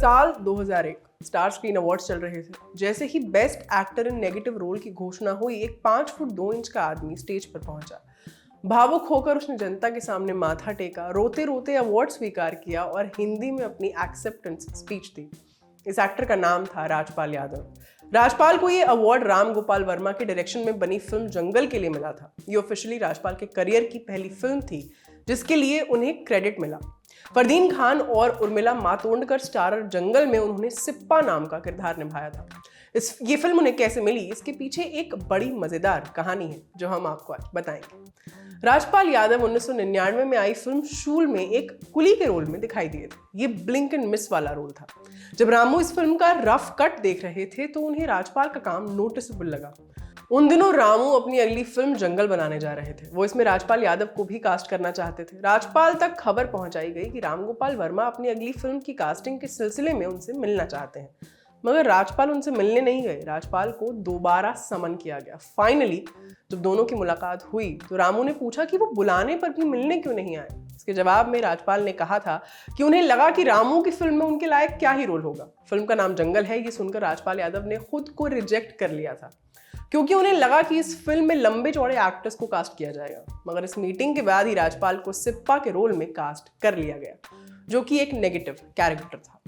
साल 2001 star screen awards चल रहे थे। जैसे ही best actor in negative role की घोषणा हुई, एक 5 फुट 2 इंच का आदमी स्टेज पर पहुंचा। भावुक होकर उसने जनता के सामने माथा टेका, रोते रोते अवार्ड स्वीकार किया और हिंदी में अपनी एक्सेप्टेंस स्पीच दी। इस एक्टर का नाम था राजपाल यादव। राजपाल को ये अवार्ड राम गोपाल वर्मा के डायरेक्शन में बनी फिल्म जंगल के लिए मिला था। ये ऑफिशियली राजपाल के करियर की पहली फिल्म थी जिसके लिए उन्हें क्रेडिट मिला। फरदीन खान और उर्मिला मातोंडकर स्टारर जंगल में उन्होंने सिप्पा नाम का किरदार निभाया था। ये फिल्म उन्हें कैसे मिली, इसके पीछे एक बड़ी मजेदार कहानी है जो हम आपको आज बताएंगे। राजपाल यादव 1999 में आई फिल्म शूल में एक कुली के रोल में दिखाई दिए थे। ये ब्लिंक एंड मिस वाला रोल था। जब रामू इस फिल्म का रफ कट देख रहे थे तो उन्हें राजपाल का काम नोटिसेबल लगा। उन दिनों रामू अपनी अगली फिल्म जंगल बनाने जा रहे थे। वो इसमें राजपाल यादव को भी कास्ट करना चाहते थे। राजपाल तक खबर पहुंचाई गई कि राम गोपाल वर्मा अपनी अगली फिल्म की कास्टिंग के सिलसिले में उनसे मिलना चाहते हैं, मगर राजपाल उनसे मिलने नहीं गए। राजपाल को दोबारा समन किया गया। फाइनली जब दोनों की मुलाकात हुई तो रामू ने पूछा कि वो बुलाने पर भी मिलने क्यों नहीं आए। इसके जवाब में राजपाल ने कहा था कि उन्हें लगा कि रामू की फिल्म में उनके लायक क्या ही रोल होगा। फिल्म का नाम जंगल है। ये सुनकर राजपाल यादव ने खुद को रिजेक्ट कर लिया था क्योंकि उन्हें लगा कि इस फिल्म में लंबे चौड़े एक्टर्स को कास्ट किया जाएगा। मगर इस मीटिंग के बाद ही राजपाल को सिप्पा के रोल में कास्ट कर लिया गया, जो कि एक नेगेटिव कैरेक्टर था।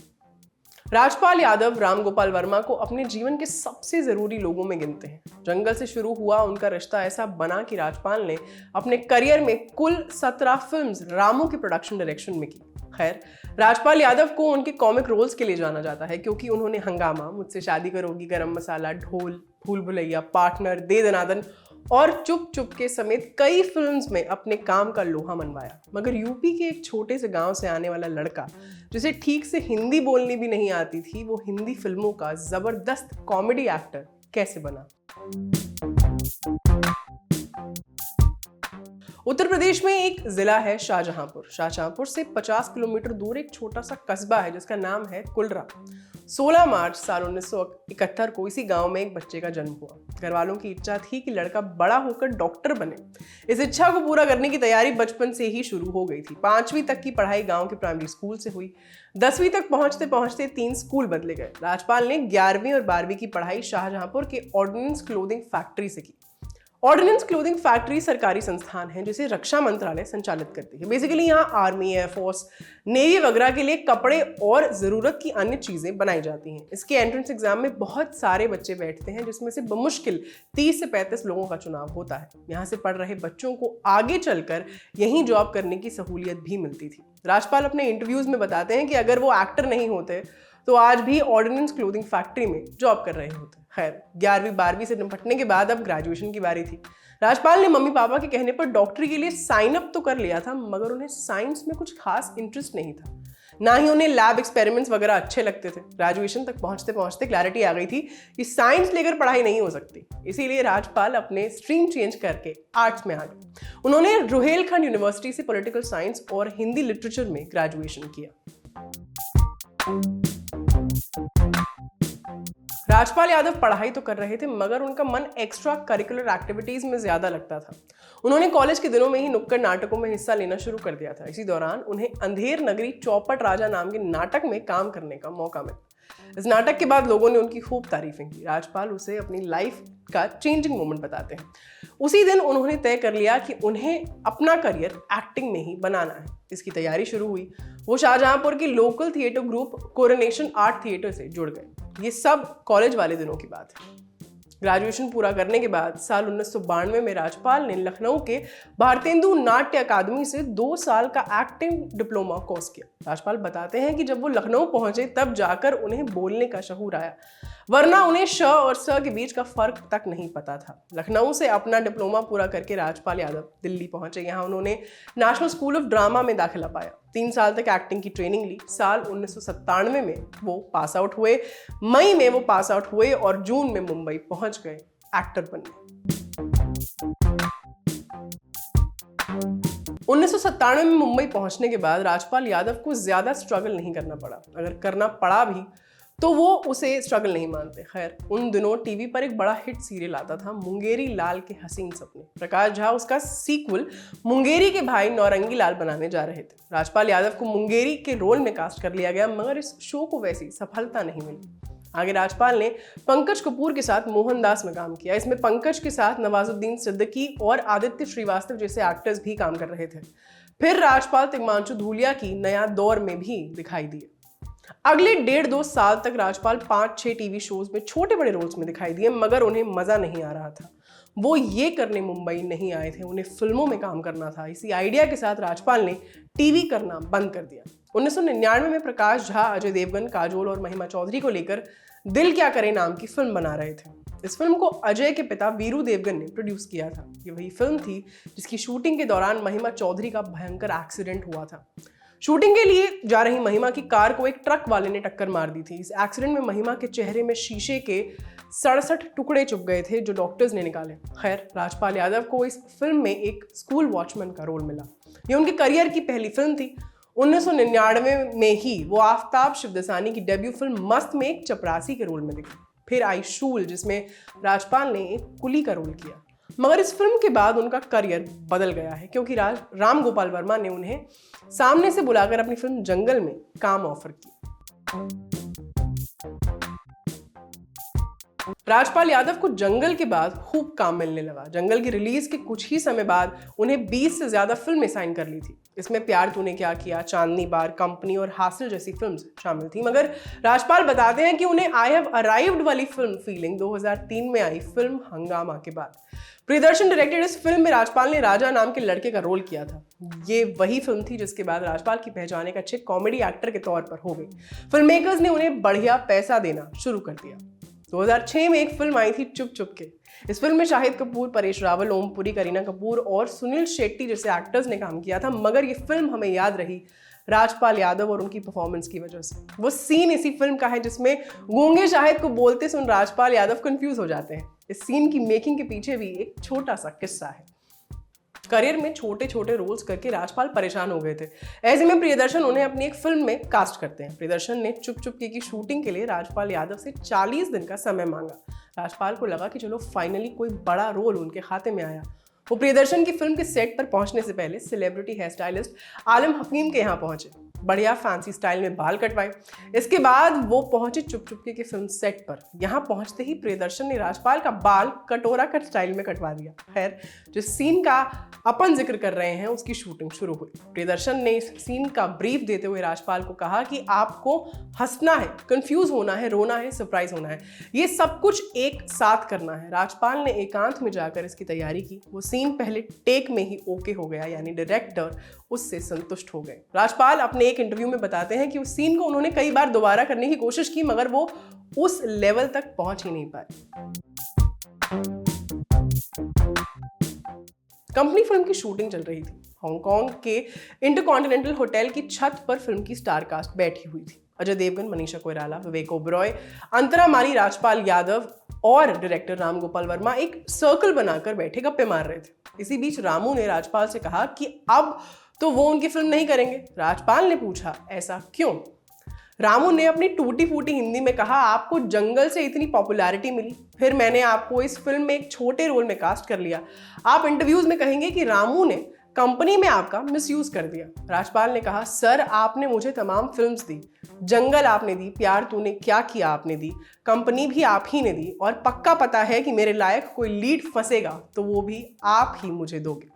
राजपाल यादव राम गोपाल वर्मा को अपने जीवन के सबसे जरूरी लोगों में गिनते हैं। जंगल से शुरू हुआ उनका रिश्ता ऐसा बना कि राजपाल ने अपने करियर में कुल 17 फिल्म्स रामू की प्रोडक्शन डायरेक्शन में की। खैर, राजपाल यादव को उनके कॉमिक रोल्स के लिए जाना जाता है क्योंकि उन्होंने हंगामा, मुझसे शादी करोगी, गरम मसाला, ढोल, भूल भुलैया, पार्टनर, दे दनादन और चुप चुप के समेत कई फिल्म्स में अपने काम का लोहा मनवाया। मगर यूपी के एक छोटे से गांव से आने वाला लड़का जिसे ठीक से हिंदी बोलनी भी नहीं आती थी, वो हिंदी फिल्मों का जबरदस्त कॉमेडी एक्टर कैसे बना। उत्तर प्रदेश में एक जिला है शाहजहांपुर। शाहजहांपुर से 50 किलोमीटर दूर एक छोटा सा कस्बा है जिसका नाम है कुलरा। 16 मार्च साल 1971 को इसी गांव में एक बच्चे का जन्म हुआ। घर वालों की इच्छा थी कि लड़का बड़ा होकर डॉक्टर बने। इस इच्छा को पूरा करने की तैयारी बचपन से ही शुरू हो गई थी। 5वीं तक की पढ़ाई गांव के प्राइमरी स्कूल से हुई। 10वीं तक पहुंचते पहुंचते 3 स्कूल बदले गए। राजपाल ने 11वीं और 12वीं की पढ़ाई शाहजहांपुर के ऑर्डिनेंस क्लोथिंग फैक्ट्री से की। ऑर्डिनेंस क्लोथिंग फैक्ट्री सरकारी संस्थान है जिसे रक्षा मंत्रालय संचालित करती है। बेसिकली यहाँ आर्मी, एयरफोर्स, नेवी वगैरह के लिए कपड़े और ज़रूरत की अन्य चीज़ें बनाई जाती हैं। इसके एंट्रेंस एग्जाम में बहुत सारे बच्चे बैठते हैं जिसमें से बमुश्किल 30 से 35 लोगों का चुनाव होता है। यहाँ से पढ़ रहे बच्चों को आगे चलकर यहीं जॉब करने की सहूलियत भी मिलती थी। राजपाल अपने इंटरव्यूज़ में बताते हैं कि अगर वो एक्टर नहीं होते तो आज भी ऑर्डिनेंस क्लोथिंग फैक्ट्री में जॉब कर रहे होते। खैर, 11वीं 12वीं से निपटने के बाद अब ग्रेजुएशन की बारी थी। राजपाल ने मम्मी पापा के कहने पर डॉक्टरी के लिए साइन अप तो कर लिया था, मगर उन्हें साइंस में कुछ खास इंटरेस्ट नहीं था। ना ही उन्हें लैब एक्सपेरिमेंट्स वगैरह अच्छे लगते थे। ग्रेजुएशन तक पहुंचते पहुंचते क्लैरिटी आ गई थी कि साइंस लेकर पढ़ाई नहीं हो सकती। इसीलिए राजपाल अपने स्ट्रीम चेंज करके आर्ट्स में आ गए। उन्होंने रुहेलखंड यूनिवर्सिटी से पॉलिटिकल साइंस और हिंदी लिटरेचर में ग्रेजुएशन किया। राजपाल यादव पढ़ाई तो कर रहे थे मगर उनका मन एक्स्ट्रा करिकुलर एक्टिविटीज में ज्यादा लगता था। उन्होंने कॉलेज के दिनों में ही नुक्कड़ नाटकों में हिस्सा लेना शुरू कर दिया था। इसी दौरान उन्हें अंधेर नगरी चौपट राजा नाम के नाटक में काम करने का मौका मिला। इस नाटक के बाद लोगों ने उनकी खूब तारीफें की। राजपाल उसे अपनी लाइफ का चेंजिंग मोमेंट बताते हैं। उसी दिन उन्होंने तय कर लिया कि उन्हें अपना करियर एक्टिंग में ही बनाना है। इसकी तैयारी शुरू हुई। वो शाहजहांपुर की local theatre group coronation art theatre से जुड़ गए। ये सब कॉलेज वाले दिनों की बात है। ग्रेजुएशन पूरा करने के बाद साल 1992 में राजपाल ने लखनऊ के भारतेंदु नाट्य अकादमी से 2 साल का एक्टिंग डिप्लोमा कोर्स किया। राजपाल बताते हैं कि जब वो लखनऊ पहुंचे तब जाकर उन्हें बोलने का शऊर आया, वरना उन्हें श और स के बीच का फर्क तक नहीं पता था। लखनऊ से अपना डिप्लोमा पूरा करके राजपाल यादव दिल्ली पहुंचे। यहाँ उन्होंने नेशनल स्कूल ऑफ ड्रामा में दाखिला पाया। 3 साल तक एक्टिंग की ट्रेनिंग ली। साल 1997 में वो पास आउट हुए। मई में वो पास आउट हुए और जून में मुंबई पहुंच गए एक्टर बनने। 1997 में मुंबई पहुंचने के बाद राजपाल यादव को ज्यादा स्ट्रगल नहीं करना पड़ा। अगर करना पड़ा भी तो वो उसे स्ट्रगल नहीं मानते। खैर, उन दिनों टीवी पर एक बड़ा हिट सीरियल आता था, मुंगेरी लाल के हसीन सपने। प्रकाश झा उसका सीक्वल मुंगेरी के भाई नौरंगी लाल बनाने जा रहे थे। राजपाल यादव को मुंगेरी के रोल में कास्ट कर लिया गया, मगर इस शो को वैसी सफलता नहीं मिली। आगे राजपाल ने पंकज कपूर के साथ मोहनदास में काम किया। इसमें पंकज के साथ नवाजुद्दीन सिद्दीकी और आदित्य श्रीवास्तव जैसे एक्टर्स भी काम कर रहे थे। फिर राजपाल तिग्मांशु धूलिया की नया दौर में भी दिखाई दिए। अगले 1.5-2 साल तक राजपाल 5-6 टीवी शोज में छोटे बड़े रोल्स में दिखाई दिए, मगर उन्हें मजा नहीं आ रहा था। वो ये करने मुंबई नहीं आए थे, उन्हें फिल्मों में काम करना था। इसी आइडिया के साथ राजपाल ने टीवी करना बंद कर दिया। 1999 में प्रकाश झा अजय देवगन, काजोल और महिमा चौधरी को लेकर दिल क्या करे नाम की फिल्म बना रहे थे। इस फिल्म को अजय के पिता वीरू देवगन ने प्रोड्यूस किया था। ये वही फिल्म थी जिसकी शूटिंग के दौरान महिमा चौधरी का भयंकर एक्सीडेंट हुआ था। शूटिंग के लिए जा रही महिमा की कार को एक ट्रक वाले ने टक्कर मार दी थी। इस एक्सीडेंट में महिमा के चेहरे में शीशे के 67 टुकड़े चुभ गए थे, जो डॉक्टर्स ने निकाले। खैर, राजपाल यादव को इस फिल्म में एक स्कूल वॉचमैन का रोल मिला। ये उनके करियर की पहली फिल्म थी। 1999 में ही वो आफ्ताब शिवदसानी की डेब्यू फिल्म मस्त में एक चपरासी के रोल में दिखे। फिर आई शूल, जिसमें राजपाल ने एक कुली का रोल किया। मगर इस फिल्म के बाद उनका करियर बदल गया है, क्योंकि राम गोपाल वर्मा ने उन्हें सामने से बुलाकर अपनी फिल्म जंगल में काम ऑफर किया। राजपाल यादव को जंगल के बाद खूब काम मिलने लगा। जंगल की रिलीज के कुछ ही समय बाद उन्हें 20 से ज्यादा फिल्में साइन कर ली थी। इसमें प्यार तूने क्या किया, चांदनी बार, कंपनी और हासिल जैसी फिल्म्स शामिल थी। मगर राजपाल बताते हैं कि उन्हें आई हैव अराइव्ड वाली फिल्म फीलिंग 2003 में आई फिल्म हंगामा के बाद। प्रियदर्शन डायरेक्टेड इस फिल्म में राजपाल ने राजा नाम के लड़के का रोल किया था। ये वही फिल्म थी जिसके बाद राजपाल की पहचान एक अच्छे कॉमेडी एक्टर के तौर पर हो गई। फिल्म मेकर्स ने उन्हें बढ़िया पैसा देना शुरू कर दिया। 2006 में एक फिल्म आई थी चुप चुप के। इस फिल्म में शाहिद कपूर, परेश रावल, ओमपुरी, करीना कपूर और सुनील शेट्टी जैसे एक्टर्स ने काम किया था। मगर ये फिल्म हमें याद रही राजपाल यादव और उनकी परफॉर्मेंस की वजह से। वो सीन इसी फिल्म का है जिसमें गूंगे शाहिद को बोलते सुन राजपाल यादव कंफ्यूज हो जाते हैं। इस सीन की मेकिंग के पीछे भी एक छोटा सा किस्सा है। करियर में छोटे छोटे रोल्स करके राजपाल परेशान हो गए थे। ऐसे में प्रियदर्शन उन्हें अपनी एक फिल्म में कास्ट करते हैं। प्रियदर्शन ने चुप चुप की शूटिंग के लिए राजपाल यादव से 40 दिन का समय मांगा। राजपाल को लगा कि चलो फाइनली कोई बड़ा रोल उनके खाते में आया। वो प्रियदर्शन की फिल्म के सेट पर पहुंचने से पहले सेलिब्रिटी हेयर स्टाइलिस्ट आलम हकीम के यहाँ पहुंचे। बढ़िया फैंसी स्टाइल में बाल कटवाए। इसके बाद वो पहुंचे चुप चुपके के फिल्म सेट पर। यहाँ पहुंचते ही प्रियदर्शन ने राजपाल का बाल कटोरा कट स्टाइल में कटवा दिया। खैर, जिस सीन का अपन जिक्र कर रहे हैं उसकी शूटिंग शुरू हुई। प्रियदर्शन ने इस सीन का ब्रीफ देते हुए राजपाल को कहा कि आपको हंसना है, कंफ्यूज होना है, रोना है, सरप्राइज होना है, ये सब कुछ एक साथ करना है। राजपाल ने एकांत में जाकर इसकी तैयारी की। वो सीन पहले टेक में ही ओके हो गया, यानी डायरेक्टर उससे संतुष्ट हो गए। राजपाल अपने एक इंटरव्यू में बताते हैं कि उस सीन को उन्होंने कई बार दोबारा करने की कोशिश की, मगर वो उस लेवल तक पहुंच ही नहीं पाए। कंपनी फिल्म की शूटिंग चल रही थी। हांगकांग के इंटरकॉन्टिनेंटल होटल की छत पर फिल्म की स्टार कास्ट बैठी हुई थी। अजय देवगन, मनीषा कोइराला, विवेक ओबरॉय, अंतरा माली, राजपाल यादव और डायरेक्टर राम गोपाल वर्मा एक सर्कल बनाकर बैठे गप्पे मार रहे थे। इसी बीच रामू ने राजपाल से कहा कि अब तो वो उनकी फिल्म नहीं करेंगे। राजपाल ने पूछा, ऐसा क्यों? रामू ने अपनी टूटी फूटी हिंदी में कहा, आपको जंगल से इतनी पॉपुलैरिटी मिली, फिर मैंने आपको इस फिल्म में एक छोटे रोल में कास्ट कर लिया। आप इंटरव्यूज में कहेंगे कि रामू ने कंपनी में आपका मिसयूज कर दिया। राजपाल ने कहा, सर आपने मुझे तमाम फिल्म्स दी, जंगल आपने दी, प्यार तूने क्या किया आपने दी, कंपनी भी आप ही ने दी, और पक्का पता है कि मेरे लायक कोई लीड फंसेगा तो वो भी आप ही मुझे दोगे।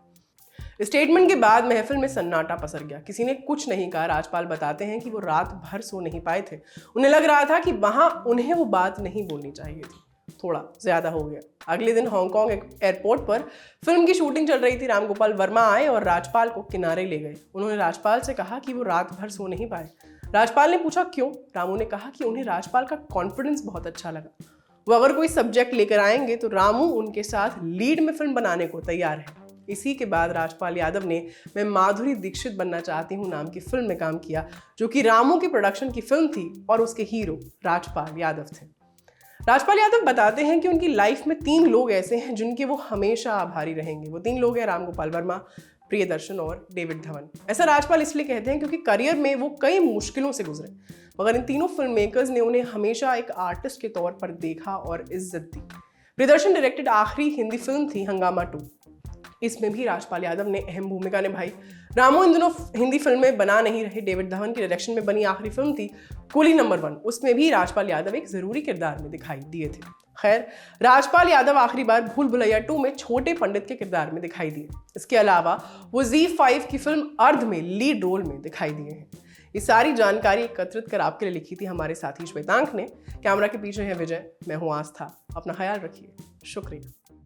स्टेटमेंट के बाद महफिल में सन्नाटा पसर गया। किसी ने कुछ नहीं कहा। राजपाल बताते हैं कि वो रात भर सो नहीं पाए थे। उन्हें लग रहा था कि वहां उन्हें वो बात नहीं बोलनी चाहिए थी, थोड़ा ज्यादा हो गया। अगले दिन हांगकांग एयरपोर्ट पर फिल्म की शूटिंग चल रही थी। राम गोपाल वर्मा आए और राजपाल को किनारे ले गए। उन्होंने राजपाल से कहा कि वो रात भर सो नहीं पाए। राजपाल ने पूछा क्यों? रामू ने कहा कि उन्हें राजपाल का कॉन्फिडेंस बहुत अच्छा लगा। वो अगर कोई सब्जेक्ट लेकर आएंगे तो रामू उनके साथ लीड में फिल्म बनाने को तैयार है। इसी के बाद राजपाल यादव ने मैं माधुरी दीक्षित बनना चाहती हूँ नाम की फिल्म में काम किया, जो कि रामू की प्रोडक्शन की फिल्म थी और उसके हीरो राजपाल यादव थे। राजपाल यादव बताते हैं कि उनकी लाइफ में 3 लोग ऐसे हैं जिनके वो हमेशा आभारी रहेंगे। वो 3 लोग हैं राम गोपाल वर्मा, प्रियदर्शन और डेविड धवन। ऐसा राजपाल इसलिए कहते हैं क्योंकि करियर में वो कई मुश्किलों से गुजरे। मगर इन तीनों फिल्म मेकर्स ने उन्हें हमेशा एक आर्टिस्ट के तौर पर देखा और इज्जत दी। प्रियदर्शन डायरेक्टेड आखिरी हिंदी फिल्म थी हंगामा 2। इसमें भी राजपाल यादव ने अहम भूमिका निभाई। रामू इन दिनों हिंदी फिल्में बना नहीं रहे। डेविड धवन की डायरेक्शन में बनी आखिरी फिल्म थी कूली नंबर 1। उसमें भी राजपाल यादव एक जरूरी किरदार में दिखाई दिए थे। खैर, राजपाल यादव आखिरी बार भूल भुलैया 2 में छोटे पंडित के किरदार में दिखाई दिए। इसके अलावा वो ZEE5 की फिल्म अर्ध में लीड रोल में दिखाई दिए हैं। ये सारी जानकारी एकत्रित कर आपके लिए लिखी थी हमारे साथी श्वेतांक ने। कैमरा के पीछे है विजय, मैं हूँ आस्था। अपना ख्याल रखिए। शुक्रिया।